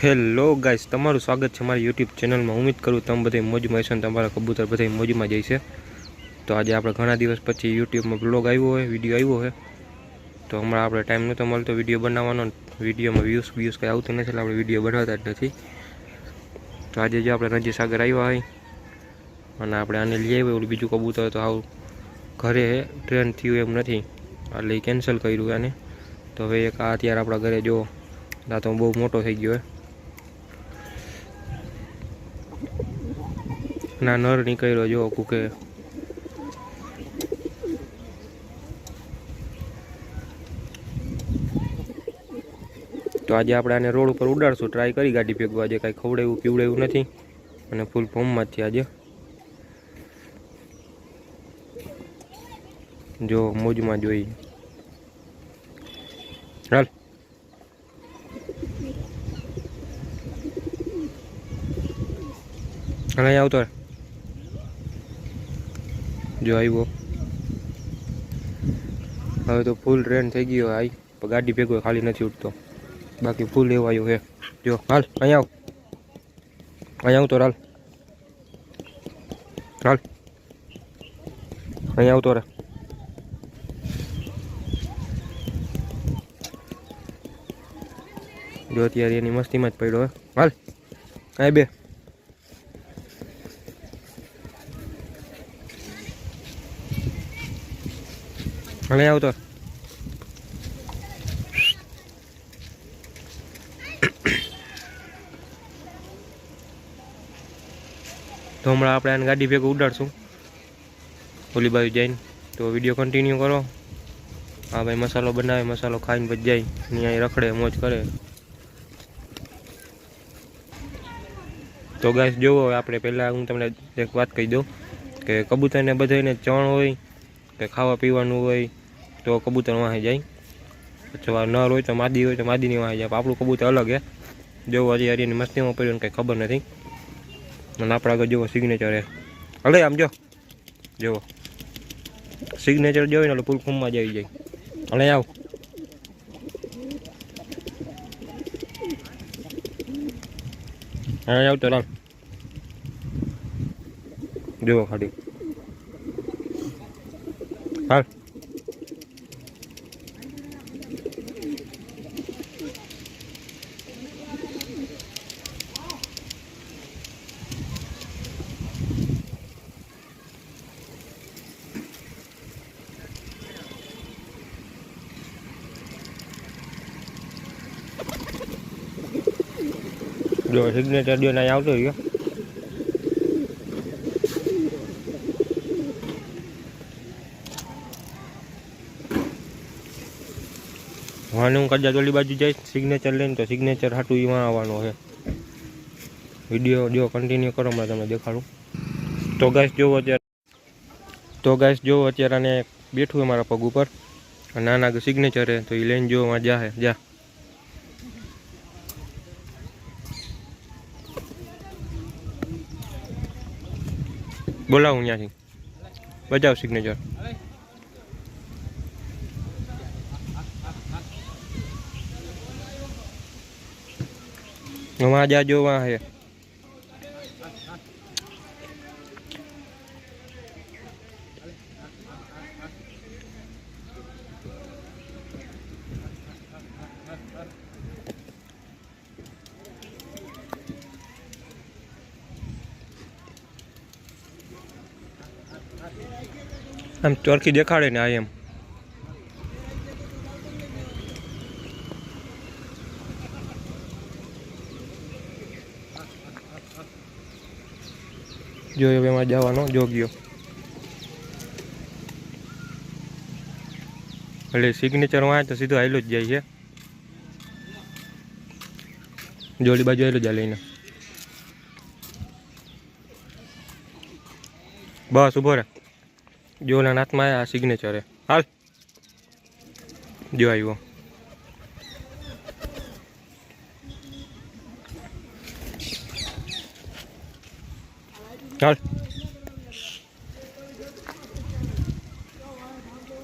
Hello guys, તમારું સ્વાગત છે મારી યુટ્યુબ ચેનલમાં। ઉમ્મીદ કરું તમે બધા મોજમાં હશો ને તમારા કબૂતર બધા મોજમાં જાય છે। તો આજે આપણે ઘણા દિવસ પછી યુટ્યુબમાં બ્લોગ આવ્યો હોય, વિડીયો આવ્યો હોય। તો હમણાં આપણે ટાઈમ નહોતો મળતો વિડીયો બનાવવાનો, વિડીયોમાં વ્યૂઝ કંઈ આવતું નથી એટલે આપણે વિડીયો બનાવતા જ નથી। તો આજે જો આપણે નજી સાગર આવ્યા હોય અને આપણે આને લઈ આવ્યા, ઓલું બીજું કબૂતર તો આવું ઘરે ટ્રેન થયું એમ નથી એટલે એ કેન્સલ કર્યું આને। તો હવે એક આ અત્યારે આપણા ઘરે જો આ તો બહુ મોટો થઈ ગયો હોય ના નર નીકળ્યો જો કુકે। તો આજે આપણે આને રોડ ઉપર ઉડાડશું, ટ્રાય કરી ગાડી ભેગવા। આજે કાંઈ ખવડાવ્યું પીવડાવ્યું નથી અને ફૂલ ફોર્મમાં જ છે આજે, જો મોજમાં જોઈ હાલ અને આવતો જો આવ્યો। હવે તો ફૂલ ટ્રેન થઈ ગયો, આઈ ગાડી ભેગો ખાલી નથી ઉઠતો, બાકી ફૂલ એવો આવ્યો હે જો। હાલ અહીંયા આવતો હાલ હાલ અહીંયા આવતો રે જો અત્યારે એની મસ્તીમાં જ પડ્યો હે। હાલ કાંઈ બે અને આવતો તો હમણાં આપણે આને ગાડી ભેગું ઉડાડશું ઓલી બાજુ જઈને। તો વિડીયો કન્ટિન્યુ કરો। હા ભાઈ મસાલો બનાવે, મસાલો ખાઈને પછી જાય અહીંયા રખડે મોજ કરે। તો ગાઈસ જોવો, આપણે પહેલાં હું તમને એક વાત કહી દઉં કે કબૂતરને બધાને ચણ હોય કે ખાવા પીવાનું હોય તો કબૂતર વાંહે જાય, અથવા નર હોય તો માદીની વાંહે જાય। આપણું કબૂતર અલગ હે, જોવો હજી હરીની મસ્તીમાં પડ્યું ને કંઈ ખબર નથી। અને આપણા આગળ જોવો સિગ્નેચર હે, હલે આમ જોવો સિગ્નેચર જોઈ ને એટલે ફૂલ ફોર્મમાં જ આવી જાય। અને આવ હા આવતો રામ જોવો ખાલી હાલ જો સિગ્નેચર જો ના આવતો રહ્યો। વાને હું કદાચ ઓલી બાજુ જઈશ સિગ્નેચર લઈને, તો સિગ્નેચર હાટું એમાં આવવાનો છે। વિડીયો જો કન્ટિન્યુ કરો, હમણાં તમને દેખાડું। તો ગાઈસ જોવો અત્યારે આને બેઠું હોય મારા પગ ઉપર, નાના સિગ્નેચર હે તો એ લઈને જો જા જા બોલાવું ત્યાંથી બજાવ સિગ્નેચર। વहाँ जा जो वहाँ है આમ ચોરખી દેખાડે ને આ એમ જો હવે એમાં જવાનો જોગ્યો એટલે સિગ્નેચર વાંચે તો સીધો આવેલો જ જાય છે, જોડી બાજુ આવેલો જાય લઈને બસ ઉભો રહે। જો ઓલા હાથમાં આ સિગ્નેચર હે, હાલ જો આવ્યો હાલ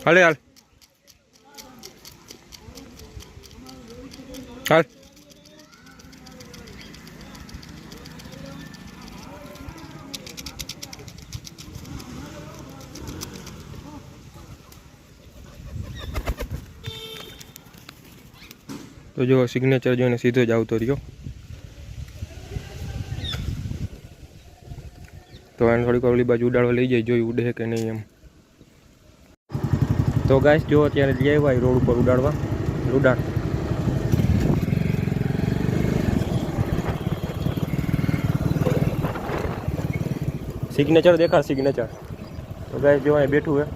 હાલે હાલ હાલ તો જો સિગ્નેચર જોઈને સીધો જ આવતો રહ્યો. તો એને થોડીક ઓલી બાજુ ઉડાડવા લઈ જાય, જોઈ ઉડે કે નહીં એમ. તો ગાઈસ જો અત્યારે લઈ આવ્યા રોડ ઉપર ઉડાડવા. ઉડાડ સિગ્નેચર દેખાડ, સિગ્નેચર. તો ગાઈસ જો અહીં બેઠું હે.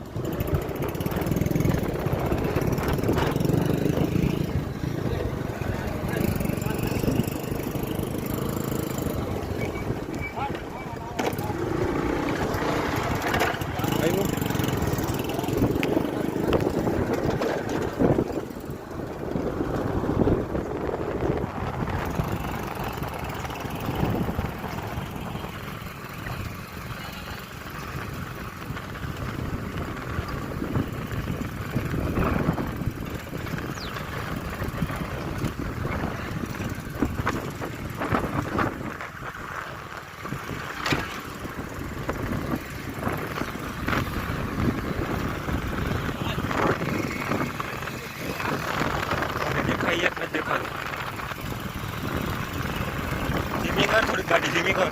ધીમી કર, થોડી ગાડી ધીમી કર.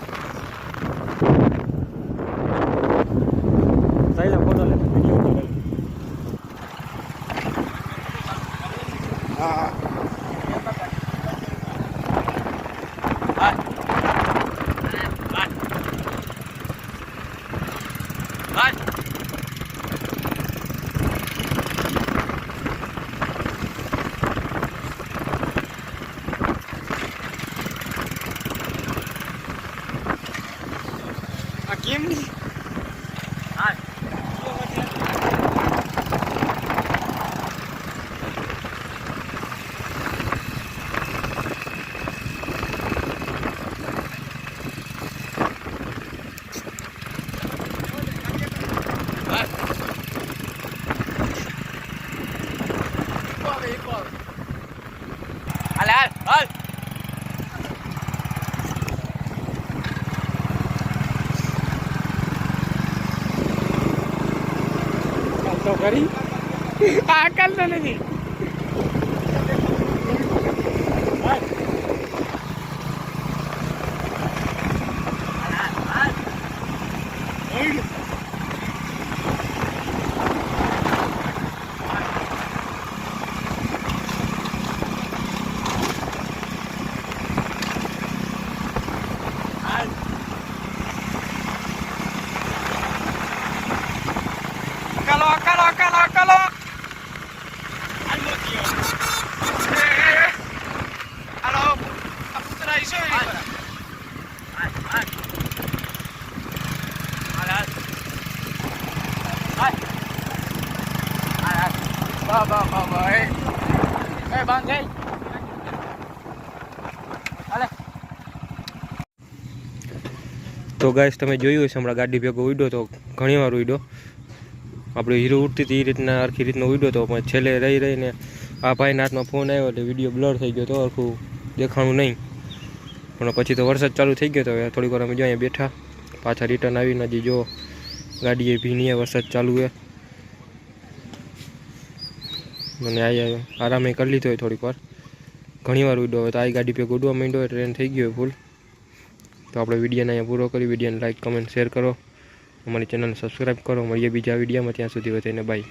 સાઈલા ફોટો લે, વિડિયો ઉતાર. હા કેમ નહીં? તો કરી આકલ તો નથી. Kalau. Halo, tío. Halo. Aku try iso ini. Alas. Ba. Bang, hey. Ale. તો ગાઈસ તમે જોયું હશે હમણાં ગાડી ભેગો ઉડ્યો તો ઘણી વાર ઉડ્યો. આપણે હીરો ઉડતી હતી એ રીતના આખી રીતનો ઉડ્યો હતો, પણ છેલ્લે રહીને આ ભાઈના હાથમાં ફોન આવ્યો એટલે વિડીયો બ્લર થઈ ગયો તો આખું દેખાણું નહીં. પણ પછી તો વરસાદ ચાલુ થઈ ગયો તો હવે થોડીક વાર અમે જો અહીંયા બેઠા, પાછા રિટર્ન આવીને હજી જો ગાડીએ ભીની વરસાદ ચાલુ છે. મને આરામે કરી લીધો હોય થોડીક વાર, ઘણી વાર ઉડ્યો. હવે તો આ ગાડી ભેગો ઉડવા માંડ્યો હોય, ટ્રેન થઈ ગયો ફૂલ. તો આપણે વિડીયોને અહીંયા પૂરો કરી. વિડીયોને લાઈક, કમેન્ટ, શેર કરો. અમારી ચેનલને સબસ્ક્રાઈબ કરો. મળીએ બીજા વિડીયોમાં, ત્યાં સુધી બધાને બાય.